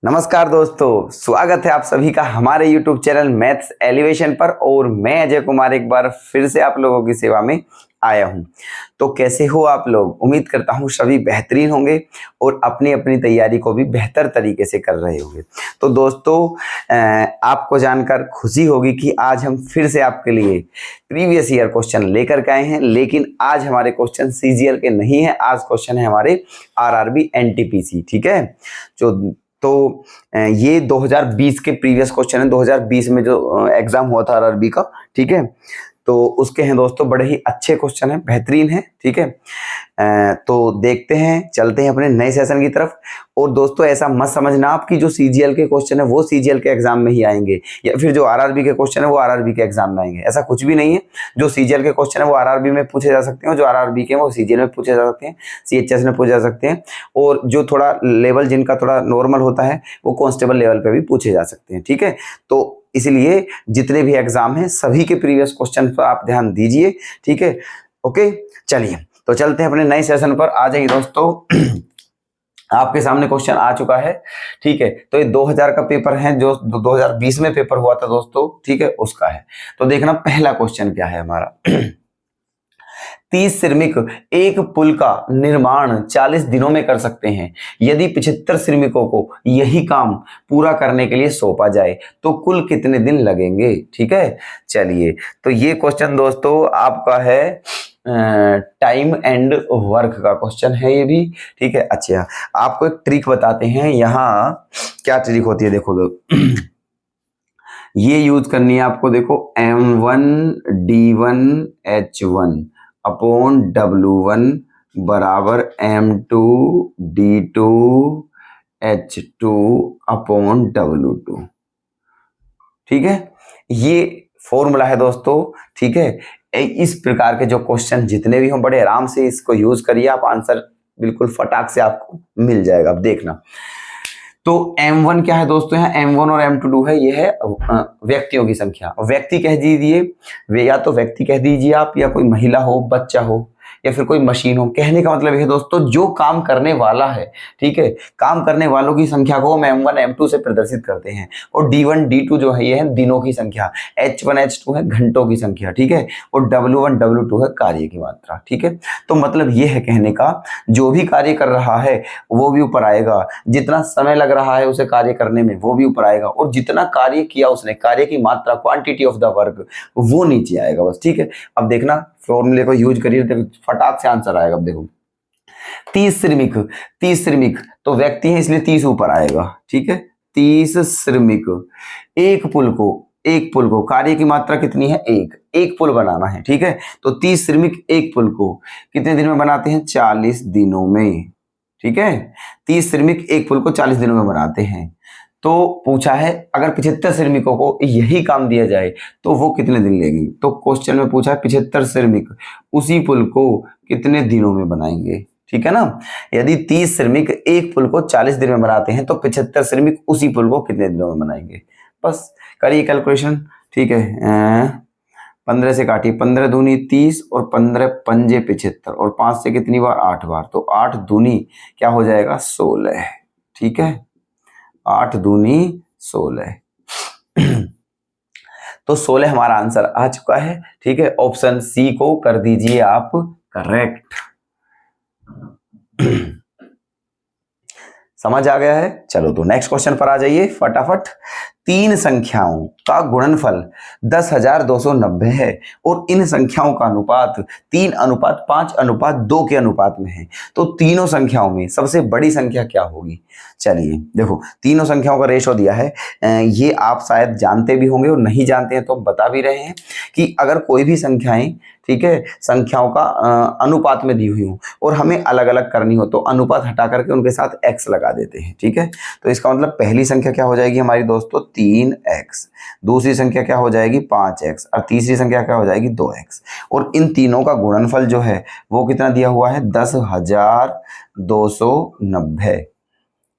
नमस्कार दोस्तों, स्वागत है आप सभी का हमारे YouTube चैनल मैथ्स एलिवेशन पर। और मैं अजय कुमार एक बार फिर से आप लोगों की सेवा में आया हूं। तो कैसे हो आप लोग? उम्मीद करता हूं सभी बेहतरीन होंगे और अपनी अपनी तैयारी को भी बेहतर तरीके से कर रहे होंगे। तो दोस्तों, आपको जानकर खुशी होगी कि आज हम फिर से आपके लिए प्रीवियस ईयर क्वेश्चन लेकर के आए हैं। लेकिन आज हमारे क्वेश्चन सीजीएल के नहीं है, आज क्वेश्चन है हमारे आरआरबी एनटीपीसी। ठीक है, तो ये 2020 के प्रीवियस क्वेश्चन है। 2020 में जो एग्जाम हुआ था आरआरबी का, ठीक है, तो उसके हैं दोस्तों, बड़े ही अच्छे क्वेश्चन हैं, बेहतरीन हैं। ठीक है, तो देखते हैं, चलते हैं अपने नए सेशन की तरफ। और दोस्तों, ऐसा मत समझना आप कि जो सीजीएल के क्वेश्चन है वो सीजीएल के एग्जाम में ही आएंगे, या फिर जो आरआरबी के क्वेश्चन है वो आरआरबी के एग्जाम में आएंगे। ऐसा कुछ भी नहीं है। जो सीजीएल के क्वेश्चन है वो आरआरबी में पूछे जा सकते हैं, जो आरआरबी के वो सीजीएल में पूछे जा सकते हैं, सीएचएस में पूछे जा सकते हैं। और जो थोड़ा लेवल जिनका थोड़ा नॉर्मल होता है वो कांस्टेबल लेवल पे भी पूछे जा सकते हैं। ठीक है, तो इसलिए जितने भी एग्जाम हैं सभी के प्रीवियस क्वेश्चन पर आप ध्यान दीजिए। ठीक है, ओके, चलिए तो चलते हैं अपने नए सेशन पर। आ जाइए दोस्तों, आपके सामने क्वेश्चन आ चुका है। ठीक है, तो ये 2000 का पेपर है, जो 2020 में पेपर हुआ था दोस्तों। ठीक है, उसका है। तो देखना पहला क्वेश्चन क्या है हमारा। 30 श्रमिक एक पुल का निर्माण 40 दिनों में कर सकते हैं। यदि 75 श्रमिकों को यही काम पूरा करने के लिए सौंपा जाए तो कुल कितने दिन लगेंगे? ठीक है, चलिए, तो ये क्वेश्चन दोस्तों आपका है टाइम एंड वर्क का क्वेश्चन है ये भी। ठीक है, अच्छा, आपको एक ट्रिक बताते हैं। यहाँ क्या ट्रिक होती है देखो ये यूज करनी है आपको। देखो, M1 D1 H1 upon W1 बराबर M2 D2 H2 upon W2। ठीक है, ये फॉर्मूला है दोस्तों। ठीक है, इस प्रकार के जो क्वेश्चन जितने भी हों, बड़े आराम से इसको यूज करिए आप, आंसर बिल्कुल फटाक से आपको मिल जाएगा। अब देखना, तो M1 क्या है दोस्तों? यहाँ M1 और M2 है, ये है व्यक्तियों की संख्या। व्यक्ति कह दीजिए, या तो व्यक्ति कह दीजिए आप, या कोई महिला हो, बच्चा हो, या फिर कोई मशीन हो। कहने का मतलब ये है दोस्तों, जो काम करने वाला है, ठीक है, काम करने वालों की संख्या को हम M1 M2 से प्रदर्शित करते हैं। और D1 D2 जो है ये है दिनों की संख्या, H1 H2 है घंटों की संख्या। ठीक है, और W1 W2 है कार्य की मात्रा। ठीक है, तो मतलब ये है कहने का, जो भी कार्य कर रहा है वो भी ऊपर आएगा, जितना समय लग रहा है उसे कार्य करने में वो भी ऊपर आएगा, और जितना कार्य किया उसने, कार्य की मात्रा, क्वांटिटी ऑफ द वर्क, वो नीचे आएगा बस। ठीक है, अब देखना, फॉर्मूले को यूज करिए तो फटाक से आंसर आएगा। अब देखो, 30 श्रमिक, 30 श्रमिक तो व्यक्ति है इसलिए 30 ऊपर आएगा। ठीक है, 30 श्रमिक एक पुल को कार्य की मात्रा कितनी है? एक पुल बनाना है। ठीक है, तो 30 श्रमिक एक पुल को कितने दिन में बनाते हैं? 40 दिनों में। ठीक है, 30 श्रमिक एक पुल को 40 दिनों में बनाते हैं। तो पूछा है अगर 75 श्रमिकों को यही काम दिया जाए तो वो कितने दिन लेंगे? तो क्वेश्चन में पूछा है 75 श्रमिक उसी पुल को कितने दिनों में बनाएंगे। ठीक है ना, यदि 30 श्रमिक एक पुल को 40 दिन में बनाते हैं तो 75 श्रमिक उसी पुल को कितने दिनों में बनाएंगे? बस करिए कैलकुलेशन। ठीक है, 15 से काटिए, 15 दूनी 30 और 15 पंजे 75, और 5 से कितनी बार? 8 बार, तो 8 दूनी क्या हो जाएगा? 16। ठीक है, 8 दूनी 16, तो 16 हमारा आंसर आ चुका है। ठीक है, ऑप्शन सी को कर दीजिए आप करेक्ट। समझ आ गया है? चलो तो नेक्स्ट क्वेश्चन पर आ जाइए फटाफट। 3 संख्याओं का गुणनफल 10,290 है और इन संख्याओं का अनुपात 3:5:2 के अनुपात में है, तो तीनों संख्याओं में सबसे बड़ी संख्या क्या होगी? चलिए देखो, तीनों संख्याओं का रेशो दिया है। ये आप शायद जानते भी होंगे, और नहीं जानते हैं तो हम बता भी रहे हैं कि अगर कोई भी संख्याएं, ठीक है, संख्याओं का अनुपात में दी हुई हो और हमें अलग अलग करनी हो तो अनुपात हटा करके उनके साथ x लगा देते हैं। ठीक है, तो इसका मतलब पहली संख्या क्या हो जाएगी हमारी दोस्तों? 3x, दूसरी संख्या क्या हो जाएगी? 5x, और तीसरी संख्या क्या हो जाएगी? 2x। और इन तीनों का गुणनफल जो है वो कितना दिया हुआ है? 10,290।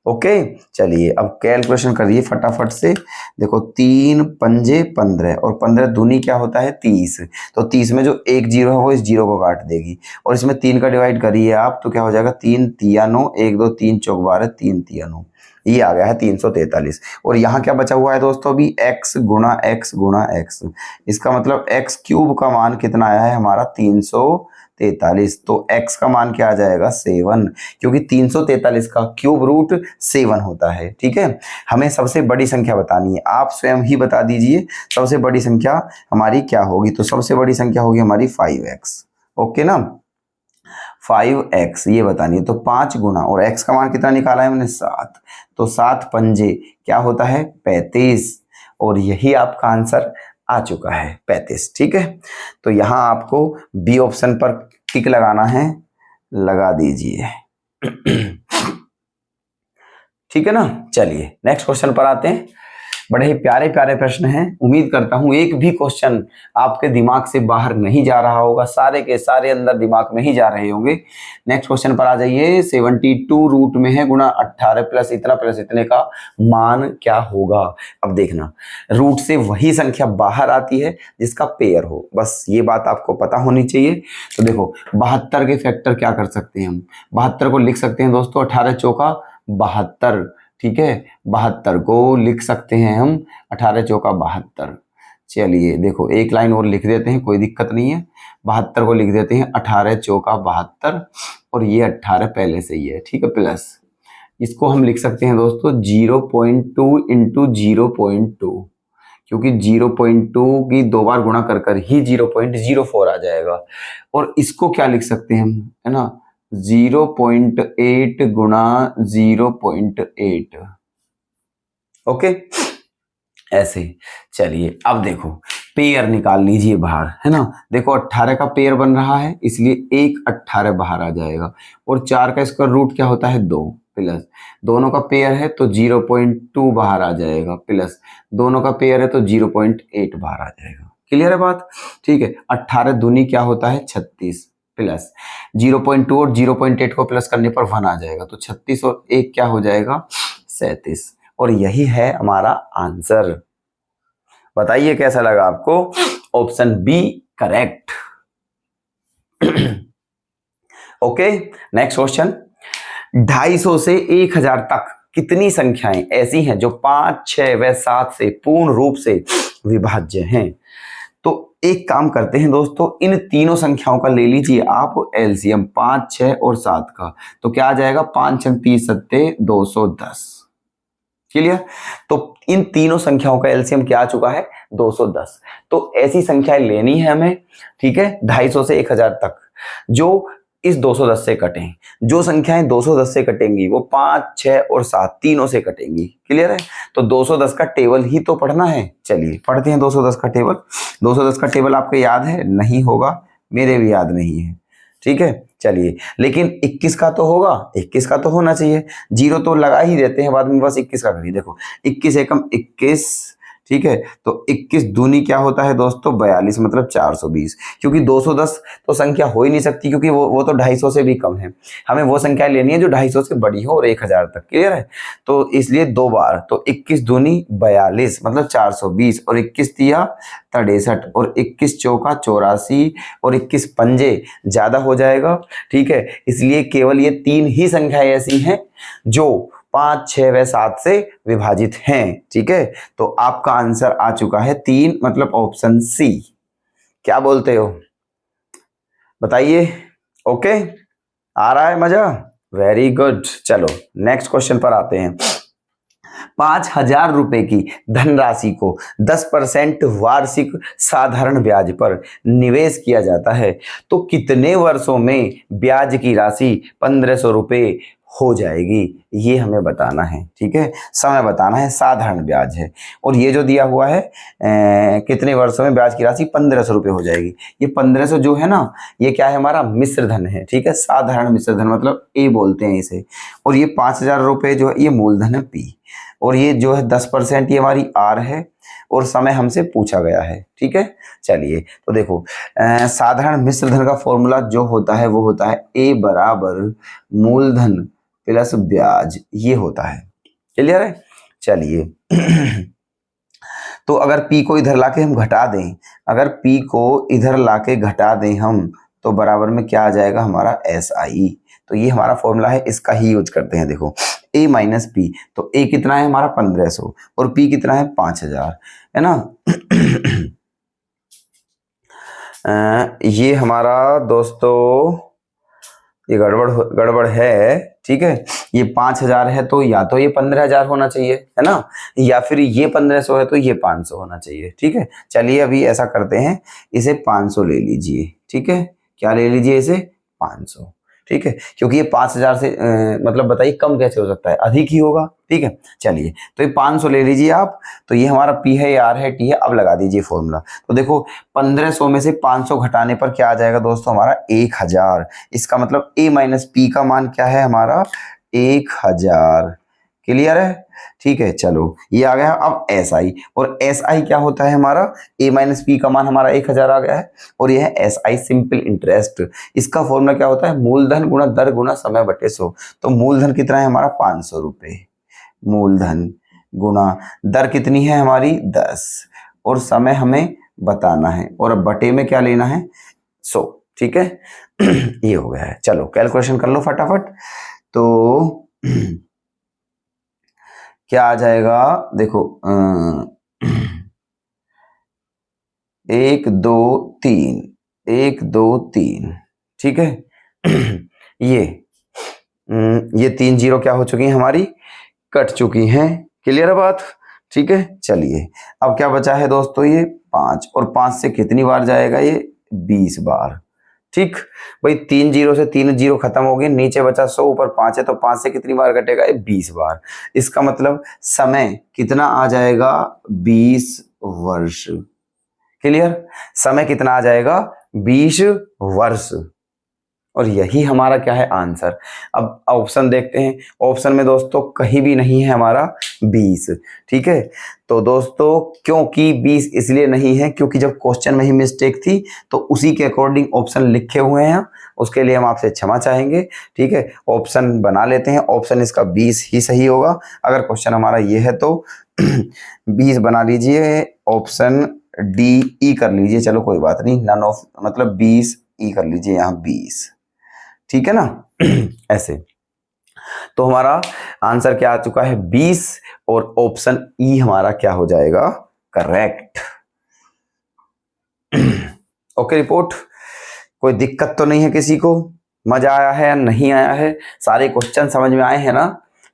ओके, चलिए अब कैलकुलेशन करिए फटाफट से। देखो 3 पंजे 15 और 15 दूनी क्या होता है 30। तो 30 में जो एक जीरो है वो इस जीरो को काट देगी और इसमें 3 का डिवाइड करिए आप तो क्या हो जाएगा 3 तिया 9, 1 2 3 चौक 12, 3 तिया 9, ये आ गया है 343। और यहाँ क्या बचा हुआ है दोस्तों अभी x गुणा x गुणा x, इसका मतलब x क्यूब का मान कितना आया है हमारा 343। तो x का मान क्या आ जाएगा 7, क्योंकि 343 का क्यूब रूट 7 होता है। ठीक है, हमें सबसे बड़ी संख्या बतानी है, आप स्वयं ही बता दीजिए सबसे बड़ी संख्या हमारी क्या होगी। तो सबसे बड़ी संख्या होगी हमारी 5x। ओके ना, 5x ये बतानी है। तो 5 गुना और x का मान कितना निकाला है हमने 7, तो 7 पंजे क्या होता है 35 और यही आपका आंसर आ चुका है 35। ठीक है, तो यहां आपको बी ऑप्शन पर टिक लगाना है, लगा दीजिए। ठीक है ना, चलिए नेक्स्ट क्वेश्चन पर आते हैं। बड़े ही प्यारे प्यारे प्रश्न हैं, उम्मीद करता हूं एक भी क्वेश्चन आपके दिमाग से बाहर नहीं जा रहा होगा, सारे के सारे अंदर दिमाग में ही जा रहे होंगे। नेक्स्ट क्वेश्चन पर आ जाइए। 72 रूट में है गुणा 18 प्लस इतने का मान क्या होगा। अब देखना, रूट से वही संख्या बाहर आती है जिसका पेयर हो, बस ये बात आपको पता होनी चाहिए। तो देखो 72 के फैक्टर क्या कर सकते हैं हम, 72 को लिख सकते हैं दोस्तों 18 चौका 72। ठीक है, 72 को लिख सकते हैं हम 18 चौका 72। चलिए देखो एक लाइन और लिख देते हैं, कोई दिक्कत नहीं है। 72 को लिख देते हैं 18 चौका 72 और ये 18 पहले से ही है। ठीक है, प्लस इसको हम लिख सकते हैं दोस्तों 0.2 इंटू 0.2, क्योंकि 0.2 की 2 बार गुणा कर कर ही 0.04 आ जाएगा। और इसको क्या लिख सकते हैं हम, है ना 0.8 गुणा 0.8। ओके, ऐसे। चलिए अब देखो पेयर निकाल लीजिए बाहर, है ना। देखो 18 का पेयर बन रहा है इसलिए एक 18 बाहर आ जाएगा और 4 का स्क्वायर रूट क्या होता है 2, प्लस दोनों का पेयर है तो 0.2 बाहर आ जाएगा, प्लस दोनों का पेयर है तो 0.8 बाहर आ जाएगा। क्लियर है बात। ठीक है, 18 दूनी क्या होता है 36, प्लस 0.2 और 0.8 को प्लस करने पर 1 आ जाएगा, तो 36 और 1 क्या हो जाएगा 37। और यही है हमारा आंसर। बताइए कैसा लगा आपको, option B correct. Okay, next question. 250 से 1000 तक कितनी संख्याएं ऐसी हैं जो 5, 6 व 7 से पूर्ण रूप से विभाज्य हैं। तो एक काम करते हैं दोस्तों, इन तीनों संख्याओं का ले लीजिए आप एलसीएम 5, 6 और 7 का। तो क्या आ जाएगा 5 6 30 सत्ते 210। क्लियर। तो इन तीनों संख्याओं का एलसीएम क्या आ चुका है 210। तो ऐसी संख्याएं लेनी है हमें, ठीक है 250 से 1000 तक जो इस 210 से कटें। जो संख्याएं 210 से कटेंगी वो 5, 6 और 7 तीनों से कटेंगी। क्लियर है। तो 210 का टेबल ही तो पढ़ना है, चलिए पढ़ते हैं 210 का टेबल। 210 का टेबल आपको याद है नहीं होगा, मेरे भी याद नहीं है। ठीक है, चलिए लेकिन 21 का तो होगा, 21 का तो होना चाहिए। 0 तो लगा ही देते हैं बाद में, बस 21 का करिए। देखो 21 एकम 21, ठीक है। तो 21 दूनी क्या होता है दोस्तों 42, मतलब 420। क्योंकि 210 तो संख्या हो ही नहीं सकती, क्योंकि वो तो 250 से भी कम है। हमें वो संख्या लेनी है जो 250 से बड़ी हो और 1000 तक। क्लियर है। तो इसलिए 2 बार, तो 21 दूनी 42 मतलब 420 और 21 तिया 63 और 21 चौका 84 और 21 पंजे ज्यादा हो जाएगा। ठीक है, इसलिए केवल ये 3 ही संख्याएं ऐसी हैं जो 5, 6 व 7 से विभाजित हैं। ठीक है, तो आपका आंसर आ चुका है 3, मतलब ऑप्शन सी। क्या बोलते हो बताइए। ओके, आ रहा है मजा, वेरी गुड। चलो नेक्स्ट क्वेश्चन पर आते हैं। 5000 रुपए की धनराशि को 10% वार्षिक साधारण ब्याज पर निवेश किया जाता है, तो कितने वर्षों में ब्याज की राशि 1500 रुपए हो जाएगी, ये हमें बताना है। ठीक है, समय बताना है, साधारण ब्याज है और ये जो दिया हुआ है कितने वर्षों में ब्याज की राशि 1500 रुपए हो जाएगी। ये 1500 जो है ना, ये क्या है हमारा मिश्र धन है। ठीक है, साधारण मिश्र धन मतलब ए बोलते हैं इसे। और ये 5000 रुपए जो है ये मूलधन है पी, और ये जो है 10% ये हमारी आर है और समय हमसे पूछा गया है। ठीक है, चलिए तो देखो साधारण मिश्र धन का फॉर्मूला जो होता है वो होता है ए बराबर मूलधन प्लस ब्याज, ये होता है। क्लियर है? चलिए तो अगर P को इधर लाके हम घटा दें, अगर P को इधर लाके घटा दें हम, तो बराबर में क्या आ जाएगा हमारा SI। तो ये हमारा फॉर्मूला है, इसका ही यूज करते हैं। देखो A माइनस P, तो A कितना है हमारा 1500 और P कितना है 5000, है ना। ये हमारा दोस्तों ये गड़बड़ है, ठीक है। ये 5000 है तो या तो ये 15000 होना चाहिए, है ना, या फिर ये 1500 है तो ये 500 होना चाहिए, ठीक है। चलिए अभी ऐसा करते हैं, इसे 500 ले लीजिए, ठीक है। क्या ले लीजिए इसे? 500, ठीक है, क्योंकि ये 5000 से मतलब बताइए कम कैसे हो सकता है, अधिक ही होगा, ठीक है। चलिए तो ये 500 ले लीजिए आप, तो ये हमारा P है, R है, T है। अब लगा दीजिए फॉर्मूला। तो देखो 1500 में से 500 घटाने पर क्या आ जाएगा दोस्तों हमारा 1000। इसका मतलब A माइनस P का मान क्या है हमारा 1000। क्लियर है? ठीक है, चलो ये आ गया। अब SI, और SI क्या होता है हमारा, A माइनस P का मान हमारा 1000 आ गया है, और यह है SI सिंपल इंटरेस्ट। इसका फॉर्मूला क्या होता है, मूलधन गुणा दर गुणा समय बटे 100। तो मूलधन कितना है हमारा 500 रुपए, मूलधन गुणा दर कितनी है हमारी 10, और समय हमें बताना है, और अब बटे में क्या लेना है 100, ठीक है। ये हो गया है। चलो कैलकुलेशन कर लो फटाफट। तो क्या आ जाएगा, देखो 1 2 3, 1 2 3, ठीक है। ये 3 जीरो क्या हो चुकी हैं हमारी, कट चुकी हैं। क्लियर है बात? ठीक है। चलिए अब क्या बचा है दोस्तों, ये 5, और 5 से कितनी बार जाएगा ये 20 बार, ठीक। भाई 3 जीरो से 3 जीरो खत्म हो गए, नीचे बचा 100, ऊपर 5 है, तो 5 से कितनी बार कटेगा ये 20 बार। इसका मतलब समय कितना आ जाएगा 20 वर्ष। क्लियर? समय कितना आ जाएगा 20 वर्ष, और यही हमारा क्या है आंसर। अब ऑप्शन देखते हैं, ऑप्शन में दोस्तों कहीं भी नहीं है हमारा 20, ठीक है। तो दोस्तों क्योंकि 20 इसलिए नहीं है क्योंकि जब क्वेश्चन में ही मिस्टेक थी, तो उसी के अकॉर्डिंग ऑप्शन लिखे हुए हैं, उसके लिए हम आपसे क्षमा चाहेंगे, ठीक है। ऑप्शन बना लेते हैं, ऑप्शन इसका 20 ही सही होगा। अगर क्वेश्चन हमारा ये है तो 20 बना लीजिए, ऑप्शन DE कर लीजिए, चलो कोई बात नहीं, नन ऑफ मतलब 20E कर लीजिए यहाँ 20, ठीक है ना। ऐसे तो हमारा आंसर क्या आ चुका है 20, और ऑप्शन E हमारा क्या हो जाएगा करेक्ट। ओके रिपोर्ट, कोई दिक्कत तो नहीं है किसी को? मजा आया है या नहीं आया है? सारे क्वेश्चन समझ में आए हैं ना?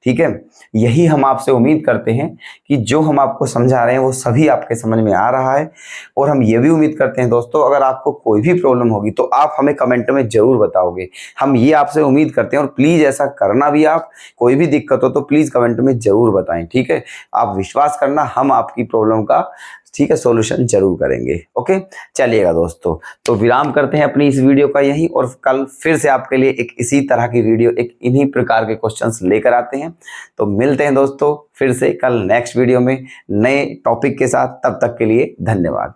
ठीक है, यही हम आपसे उम्मीद करते हैं कि जो हम आपको समझा रहे हैं वो सभी आपके समझ में आ रहा है। और हम ये भी उम्मीद करते हैं दोस्तों, अगर आपको कोई भी प्रॉब्लम होगी तो आप हमें कमेंट में जरूर बताओगे, हम ये आपसे उम्मीद करते हैं। और प्लीज ऐसा करना भी, आप कोई भी दिक्कत हो तो प्लीज कमेंट में जरूर बताएं, ठीक है। आप विश्वास करना, हम आपकी प्रॉब्लम का, ठीक है, सॉल्यूशन जरूर करेंगे। ओके चलिएगा दोस्तों, तो विराम करते हैं अपनी इस वीडियो का यहीं, और कल फिर से आपके लिए एक इसी तरह की वीडियो, एक इन्हीं प्रकार के क्वेश्चंस लेकर आते हैं। तो मिलते हैं दोस्तों फिर से कल नेक्स्ट वीडियो में नए टॉपिक के साथ, तब तक के लिए धन्यवाद।